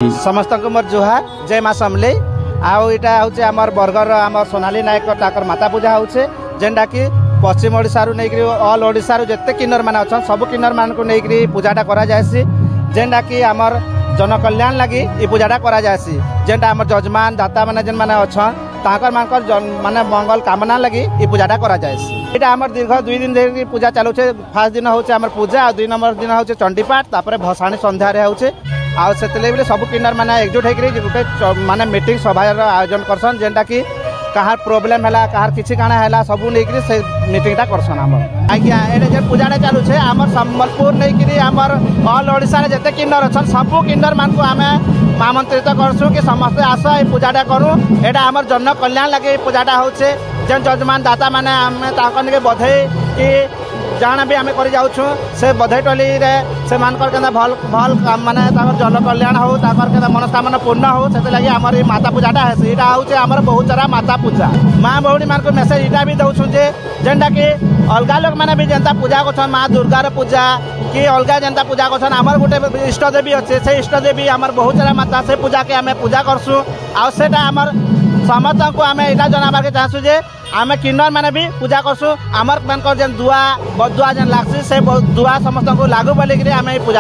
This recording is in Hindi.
समस्त को मोर जुहार जय माँ समले आउ इटा हूँ आमर बरगर आम सोनाली नायक ताकर माता पूजा होचे जेनटा कि पश्चिम ओडिशा रु नहीं ऑल ओडिशा रु जत्ते किन्नर मान अच्छा सब किन्नर मान को नहीं पूजाटा करा जायसी जेनटा कि आमर जन कल्याण लगी ये पूजाटा करा जायसी जेनटा आमर जजमान दाता माने जेन माने अच्छा ताकर मानकर माने मंगल कामना लगी ये पूजाटा करा जायसी एटा आमर दीर्घ 2 दिन धरि पूजा चालू छे। फर्स्ट दिन होचे आमर पूजा और 2 नंबर दिन होचे चंडीपाठ तापर भसाणी संध्या रे होचे आ सेतले बेले सब किन्नर माने एकजुट होकरी गोटे माने मीटिंग सभा आयोजन करसन जेनटा कि कहार प्रोब्लेम हैला कहार किछि काना हैला सब नेकरी से मीटिंगटा करसन हमर आज्ञा एटे जे पूजाटा चालू छे हमर संबलपुर नेकरी हमर ऑल ओडिशा रे जते किन्नर अछन सब किन्नर मान को हमें आमंत्रित करसु कि समस्त आस ए पूजाटा करू एटा हमर जन कल्याण लगे पूजाटा होचे जेन जजमान दाता माने हमें ताकन के बधाई कि जाना भी आम कर जाऊँ से बधाई टली रे से मानकर के भल भल माने जन कल्याण हो के मनस्कामना पूर्ण हो से लगी आमर ये माता पूजाटा है यहाँ हूँ आमर बहुत सारा माता पूजा माँ भौणी मान को मेसेज इटा भी दौछुँ जेनटा कि अलग लोक मैंने भी जनता पूजा कर माँ दुर्गार पूजा कि अलग जनता पूजा कर आमर गोटे इष्ट देवी अच्छे से इष्ट देवी आमर बहुत सारा माता से पूजा के आम पूजा करसु आटा आमर समस्त को आम यहाँ जनाबार के चाहूँ जे आम किन्नर मैंने भी पूजा करसु आमर मान जेन दुआ बदुआ जेन लागसी से दुआ समस्त को लागू बोलिक आम पूजा